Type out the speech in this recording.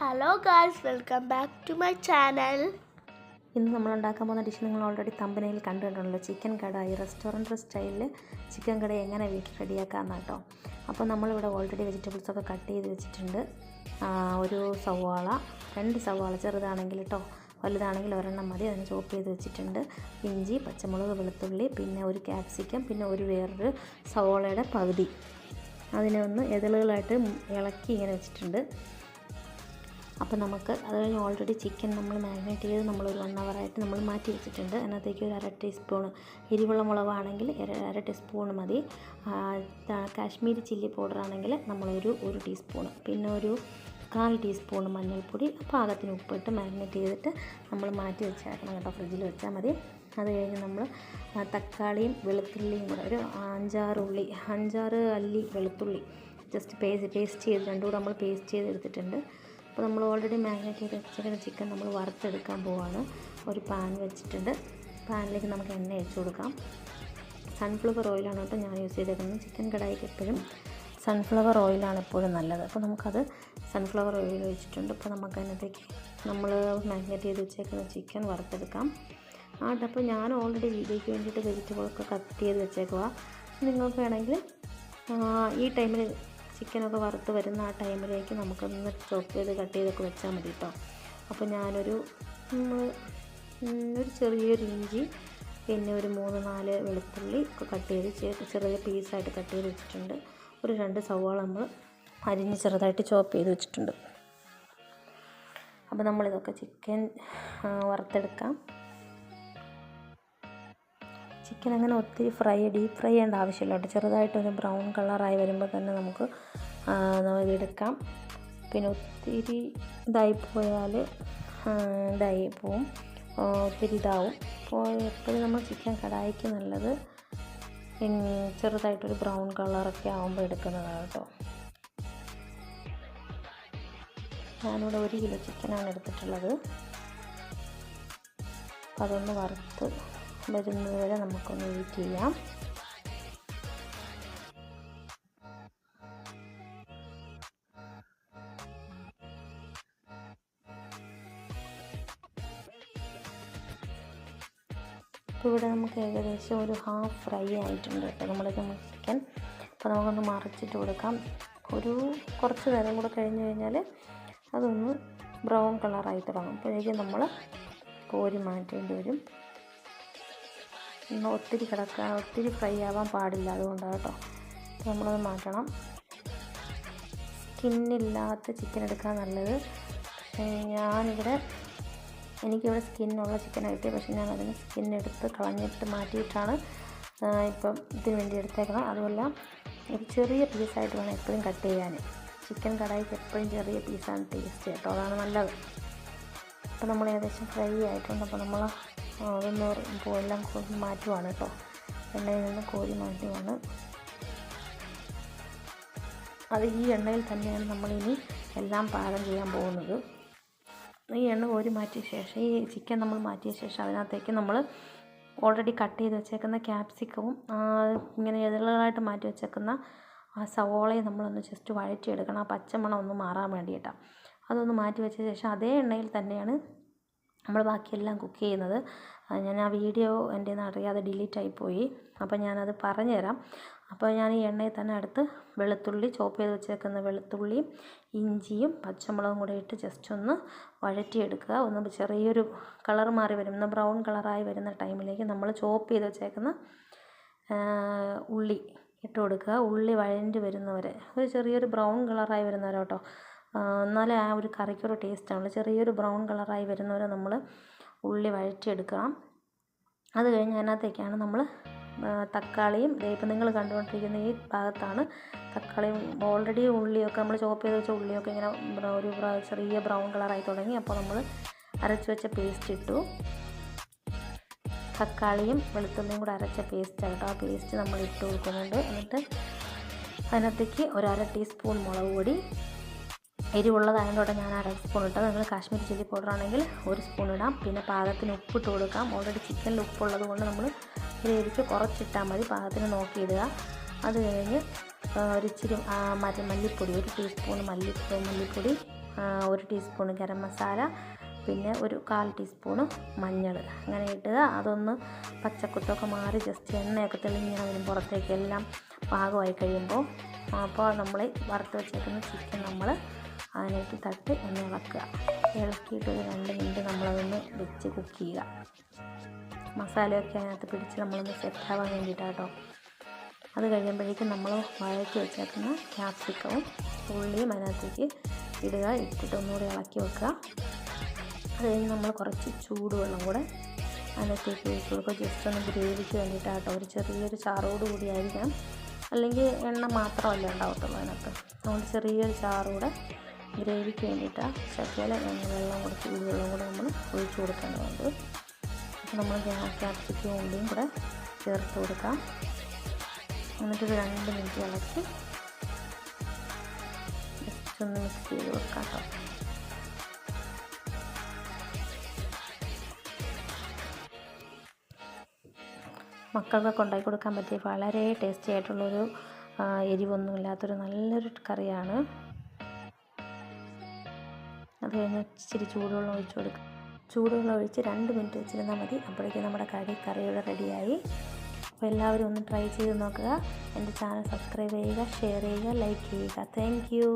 Hello guys, welcome back to my channel. ഇന്ന് നമ്മൾ ഉണ്ടാക്കാൻ പോകുന്ന ഡിഷ് നിങ്ങൾ ഓൾറെഡി തമ്പനയിൽ കണ്ടിട്ടുണ്ടല്ലോ. ചിക്കൻ കടായി റെസ്റ്റോറൻറ്റ് സ്റ്റൈലിൽ ചിക്കൻ കടായി എങ്ങനെ വീട്ടിൽ റെഡിയാക്കാമെന്ന് കേട്ടോ. അപ്പോൾ നമ്മളിവിടെ ഓൾറെഡി വെജിറ്റബിൾസൊക്കെ കട്ട് ചെയ്ത് വെച്ചിട്ടുണ്ട്. ഒരു സവാള, 2 സവാള ചെറുതാണെങ്കിൽ കേട്ടോ, വലുതാണെങ്കിൽ ഒരെണ്ണം മതി. അതിന് ചോപ്പ് ചെയ്ത് വെച്ചിട്ടുണ്ട്. ഇഞ്ചി, പച്ചമുളക്, വെളുത്തുള്ളി, പിന്നെ ഒരു ക്യാപ്സിക്കം, പിന്നെ വേറൊരു സവാളയുടെ പകുതി. അതിനെ ഒന്ന് എതിളുകളായിട്ട് ഇളക്കി ഇങ്ങനെ വെച്ചിട്ടുണ്ട്. അപ്പോൾ നമുക്ക് അത് കഴിഞ്ഞ് ഓൾറെഡി ചിക്കൻ നമ്മൾ മാരിനേറ്റ് ചെയ്ത് നമ്മളൊരു 1 ഹവറായിട്ട് നമ്മൾ മാറ്റി വെച്ചിട്ടുണ്ട്. അതിനകത്തേക്ക് ഒരു 1/2 ടീസ്പൂൺ എരിവുള്ള മുളകാണെങ്കിൽ 1/2 ടീസ്പൂൺ മതി. കാശ്മീരി ചില്ലി പൗഡർ ആണെങ്കിൽ നമ്മളൊരു 1 ടീസ്പൂൺ, പിന്നെ ഒരു 1/4 ടീസ്പൂൺ മഞ്ഞൾപ്പൊടി, പാകത്തിന് ഉപ്പിട്ട് മാരിനേറ്റ് ചെയ്തിട്ട് നമ്മൾ മാറ്റി വെച്ചേക്കണം കേട്ടോ. ഫ്രിഡ്ജിൽ വെച്ചാൽ മതി. അത് കഴിഞ്ഞ് നമ്മൾ തക്കാളിയും വെളുത്തുള്ളിയും കൂടെ ഒരു 5-6 അല്ലി വെളുത്തുള്ളി ജസ്റ്റ് പേസ്റ്റ് ചെയ്ത് രണ്ടും കൂടെ നമ്മൾ പേസ്റ്റ് ചെയ്ത് എടുത്തിട്ടുണ്ട്. അപ്പോൾ നമ്മൾ ഓൾറെഡി മാരിനേറ്റ് ചെയ്ത് വെച്ചിരിക്കുന്ന ചിക്കൻ നമ്മൾ വറുത്തെടുക്കാൻ പോവാണ്. ഒരു പാൻ വെച്ചിട്ടുണ്ട്. പാനിലേക്ക് നമുക്ക് എണ്ണ ഒഴിച്ച് കൊടുക്കാം. സൺഫ്ലവർ ഓയിലാണ് കേട്ടോ ഞാൻ യൂസ് ചെയ്തേക്കുന്നത്. ചിക്കൻ കടായിക്ക് എപ്പോഴും സൺഫ്ലവർ ഓയിലാണ് എപ്പോഴും നല്ലത്. അപ്പോൾ നമുക്കത് സൺഫ്ലവർ ഓയിൽ ഒഴിച്ചിട്ടുണ്ട്. അപ്പോൾ നമുക്കതിനകത്തേക്ക് നമ്മൾ മാരിനേറ്റ് ചെയ്ത് വെച്ചേക്കുന്ന ചിക്കൻ വറുത്തെടുക്കാം. അപ്പോൾ ഞാൻ ഓൾറെഡി വീഡിയോയ്ക്ക് വേണ്ടിയിട്ട് വെജിറ്റബിളൊക്കെ കട്ട് ചെയ്ത് വെച്ചേക്കുക. നിങ്ങൾക്ക് വേണമെങ്കിൽ ഈ ടൈമിൽ ചിക്കനൊക്കെ വറുത്ത് വരുന്ന ആ ടൈമിലേക്ക് നമുക്കൊന്ന് ചോപ്പ് ചെയ്ത് കട്ട് ചെയ്തൊക്കെ വെച്ചാൽ മതി കേട്ടോ. അപ്പോൾ ഞാനൊരു ചെറിയൊരു ഇഞ്ചി, പിന്നെ ഒരു 3-4 വെളുത്തുള്ളി ഒക്കെ കട്ട് ചെയ്ത് ചെറിയ പീസായിട്ട് കട്ട് ചെയ്ത് വെച്ചിട്ടുണ്ട്. ഒരു 2 സവാള നമ്മൾ അരിഞ്ഞ് ചെറുതായിട്ട് ചോപ്പ് ചെയ്ത് വെച്ചിട്ടുണ്ട്. അപ്പോൾ നമ്മളിതൊക്കെ ചിക്കൻ വറുത്തെടുക്കാം. ചിക്കൻ അങ്ങനെ ഒത്തിരി ഡീപ്പ് ഫ്രൈ ചെയ്യേണ്ട ആവശ്യമില്ല കേട്ടോ. ചെറുതായിട്ടൊരു ബ്രൗൺ കളറായി വരുമ്പോൾ തന്നെ നമുക്ക് ഇതെടുക്കാം. പിന്നെ ഒത്തിരി ഇതായിപ്പോയാൽ ഇതായി പോവും, ഒത്തിരി ഇതാവും. അപ്പോൾ എപ്പോഴും നമ്മൾ ചിക്കൻ കടായിക്ക് നല്ലത് ചെറുതായിട്ടൊരു ബ്രൗൺ കളറൊക്കെ ആകുമ്പോൾ എടുക്കുന്നതാണ് കേട്ടോ. ഞാനിവിടെ 1 കിലോ ചിക്കനാണ് എടുത്തിട്ടുള്ളത്. അപ്പോൾ അതൊന്ന് വറുത്ത് വരുന്നത് വരെ നമുക്കൊന്ന് വെയിറ്റ് ചെയ്യാം. ഇപ്പോൾ ഇവിടെ നമുക്ക് ഏകദേശം ഒരു ഹാഫ് ഫ്രൈ ആയിട്ടുണ്ട് കേട്ടോ നമ്മുടെ ചിക്കൻ. അപ്പോൾ നമുക്കൊന്ന് മറിച്ചിട്ട് കൊടുക്കാം. കുറച്ച് നേരം കൂടെ കഴിഞ്ഞ് കഴിഞ്ഞാൽ അതൊന്ന് ബ്രൗൺ കളറായി തുടങ്ങും. അപ്പോഴേക്കും നമ്മൾ കോരി മാറ്റേണ്ടി വരും. ഒത്തിരി ഫ്രൈ ആവാൻ പാടില്ല, അതുകൊണ്ടാണ് കേട്ടോ. നമ്മളത് മാറ്റണം. സ്കിന്നില്ലാത്ത ചിക്കൻ എടുക്കാൻ നല്ലത്. എനിക്കിവിടെ സ്കിന്നുള്ള ചിക്കനാണ് കിട്ടിയത്. പക്ഷേ ഞാനതിന് സ്കിന്നെടുത്ത് കളഞ്ഞിട്ട് മാറ്റിയിട്ടാണ് ഇപ്പം ഇതിന് വേണ്ടി എടുത്തേക്കണം. അതുമല്ല ഒരു ചെറിയ പീസായിട്ട് വേണം എപ്പോഴും കട്ട് ചെയ്യാൻ. ചിക്കൻ കടായിക്ക് എപ്പോഴും ചെറിയ പീസാണ് ടേസ്റ്റ് കേട്ടോ, അതാണ് നല്ലത്. അപ്പോൾ നമ്മൾ ഏകദേശം ഫ്രൈ ആയിട്ടുണ്ട്. അപ്പോൾ നമ്മൾ അതൊന്ന് എല്ലാം മാറ്റുവാണ് കേട്ടോ. എണ്ണയിൽ നിന്ന് കോരി മാറ്റുവാണ്. അത് ഈ എണ്ണയിൽ തന്നെയാണ് നമ്മളിനി എല്ലാം പാകം ചെയ്യാൻ പോകുന്നത്. ഈ എണ്ണ കോരി മാറ്റിയ ശേഷം ഈ ചിക്കൻ നമ്മൾ മാറ്റിയ ശേഷം അതിനകത്തേക്ക് നമ്മൾ ഓൾറെഡി കട്ട് ചെയ്ത് വെച്ചേക്കുന്ന ക്യാപ്സിക്കവും ഇങ്ങനെ ഇതളുകളായിട്ട് മാറ്റി വെച്ചേക്കുന്ന ആ സവോളയും നമ്മളൊന്ന് ജസ്റ്റ് വഴറ്റിയെടുക്കണം. ആ പച്ചമണം ഒന്ന് മാറാൻ വേണ്ടിയിട്ടാണ്. അതൊന്ന് മാറ്റി വെച്ച ശേഷം അതേ എണ്ണയിൽ തന്നെയാണ് നമ്മൾ ബാക്കിയെല്ലാം കുക്ക് ചെയ്യുന്നത്. ഞാൻ ആ വീഡിയോ എൻ്റെ നിന്ന് അറിയാതെ ഡിലീറ്റായിപ്പോയി. അപ്പോൾ ഞാനത് പറഞ്ഞു തരാം. അപ്പോൾ ഞാൻ ഈ എണ്ണയിൽ തന്നെ അടുത്ത് വെളുത്തുള്ളി, ചോപ്പ് ചെയ്ത് വെച്ചേക്കുന്ന വെളുത്തുള്ളിയും ഇഞ്ചിയും പച്ചമുളകും കൂടെ ഇട്ട് ജസ്റ്റ് ഒന്ന് വഴറ്റിയെടുക്കുക. ഒന്ന് ചെറിയൊരു കളർ മാറി വരുന്ന ബ്രൗൺ കളറായി വരുന്ന ടൈമിലേക്ക് നമ്മൾ ചോപ്പ് ചെയ്ത് വെച്ചേക്കുന്ന ഉള്ളി ഇട്ട് കൊടുക്കുക. ഉള്ളി വഴറ്റി വരുന്നവരെ ഒരു ചെറിയൊരു ബ്രൗൺ കളറായി വരുന്നവരെ കേട്ടോ. എന്നാലേ ആ ഒരു കറിക്കൊരു ടേസ്റ്റാണുള്ളൂ. ചെറിയൊരു ബ്രൗൺ കളറായി വരുന്നവരെ നമ്മൾ ഉള്ളി വഴറ്റിയെടുക്കണം. അത് കഴിഞ്ഞ് അതിനകത്തേക്കാണ് നമ്മൾ തക്കാളിയും, ഇപ്പം നിങ്ങൾ കണ്ടുകൊണ്ടിരിക്കുന്ന ഈ ഭാഗത്താണ് തക്കാളിയും ഓൾറെഡി ഉള്ളിയൊക്കെ നമ്മൾ ചോപ്പ് ചെയ്ത് വെച്ച ഉള്ളിയൊക്കെ ഇങ്ങനെ ഒരു ചെറിയ ബ്രൗൺ കളറായി തുടങ്ങി. അപ്പോൾ നമ്മൾ അരച്ച് വെച്ച പേസ്റ്റ് ഇട്ടു. തക്കാളിയും വെളുത്തുള്ളിയും കൂടെ അരച്ച പേസ്റ്റ് ആയിട്ടോ. ആ പേസ്റ്റ് നമ്മൾ ഇട്ട് കൊടുക്കുന്നുണ്ട്. എന്നിട്ട് അതിനകത്തേക്ക് ഒരു 1/2 ടീസ്പൂൺ മുളക് പൊടി, എരിവുള്ളതായതുകൊണ്ട് ഞാൻ 1/2 സ്പൂൺ ഇട്ടത്. നിങ്ങൾ കാശ്മീരി ചില്ലി പൗഡർ ആണെങ്കിൽ 1 സ്പൂൺ ഇടാം. പിന്നെ പാകത്തിന് ഉപ്പിട്ട് കൊടുക്കാം. ഓൾറെഡി ചിക്കനിൽ ഉപ്പുള്ളത് കൊണ്ട് നമ്മൾ ഗ്രേവിക്ക് കുറച്ചിട്ടാൽ മതി. പാകത്തിന് നോക്കിയിടുക. അത് കഴിഞ്ഞ് ഒരിച്ചിരി മല്ലിപ്പൊടി, 1 ടീസ്പൂൺ മല്ലിപ്പൊടി, 1 ടീസ്പൂൺ ഗരം മസാല, പിന്നെ ഒരു 1/4 ടീസ്പൂണ് മഞ്ഞൾ അങ്ങനെ ഇടുക. അതൊന്ന് പച്ചക്കുത്തൊക്കെ മാറി ജസ്റ്റ് എണ്ണയൊക്കെ തെളിഞ്ഞിങ്ങനെ വരും പുറത്തേക്ക് എല്ലാം പാകമായി കഴിയുമ്പോൾ അപ്പോൾ നമ്മൾ വറുത്ത് വെച്ചേക്കുന്ന ചിക്കൻ നമ്മൾ അതിലേക്ക് തട്ടി ഒന്ന് ഇളക്കിയിട്ട് ഒരു 2 മിനിറ്റ് നമ്മളതൊന്ന് വെച്ച് കുക്ക് ചെയ്യുക. മസാലയൊക്കെ അതിനകത്ത് പിടിച്ച് നമ്മളൊന്ന് സെറ്റാവാൻ വേണ്ടിയിട്ടാണ് കേട്ടോ. അത് കഴിയുമ്പോഴേക്കും നമ്മൾ വഴറ്റി വെച്ചേക്കുന്ന ക്യാപ്സിക്കവും ഉള്ളിയും അതിനകത്തേക്ക് ഇടുക. ഇട്ടിട്ട് ഒന്നുകൂടി ഇളക്കി വെക്കുക. അത് കഴിഞ്ഞ് നമ്മൾ കുറച്ച് ചൂടുവെള്ളം കൂടെ അതിനകത്തേക്ക് ഒഴിച്ച് കൊടുക്കുക. ജസ്റ്റ് ഒന്ന് ഗ്രേവിക്ക് വേണ്ടിയിട്ടാണ് കേട്ടോ. ഒരു ചെറിയൊരു ചാറോട് കൂടിയായിരിക്കണം, അല്ലെങ്കിൽ എണ്ണ മാത്രമല്ല ഉണ്ടാവത്തുള്ളൂ അതിനകത്ത്. അതുകൊണ്ട് ചെറിയൊരു ചാറൂടെ ഗ്രേവിക്ക് വേണ്ടിയിട്ടാണ് ശകല വെള്ളം കൂടെ ചൂടുവെള്ളം കൂടെ നമ്മൾ ഒഴിച്ച് കൊടുക്കേണ്ടതുണ്ട്. അപ്പോൾ നമ്മൾ ക്യാപ്സിക്കും ഉള്ളിയും കൂടെ ചേർത്ത് കൊടുക്കാം. എന്നിട്ടൊരു 2 മിനിറ്റ് ഇളക്കി ജസ്റ്റ് ഒന്ന് മിക്സ് ചെയ്ത് കൊടുക്കാം കേട്ടോ. മക്കൾക്കൊക്കെ ഉണ്ടാക്കി കൊടുക്കാൻ പറ്റിയ വളരെ ടേസ്റ്റി ആയിട്ടുള്ളൊരു എരിവൊന്നും ഇല്ലാത്തൊരു നല്ലൊരു കറിയാണ്. അത് കഴിഞ്ഞ് ഇച്ചിരി ചൂടുവെള്ളം ഒഴിച്ച് കൊടുക്കുക. ചൂടുവെള്ളം ഒഴിച്ച് 2 മിനിറ്റ് വെച്ചിരുന്നാൽ മതി. അപ്പോഴേക്കും നമ്മുടെ കറിയുടെ റെഡിയായി. അപ്പോൾ എല്ലാവരും ഒന്ന് ട്രൈ ചെയ്ത് നോക്കുക. എൻ്റെ ചാനൽ സബ്സ്ക്രൈബ് ചെയ്യുക, ഷെയർ ചെയ്യുക, ലൈക്ക് ചെയ്യുക. Thank you.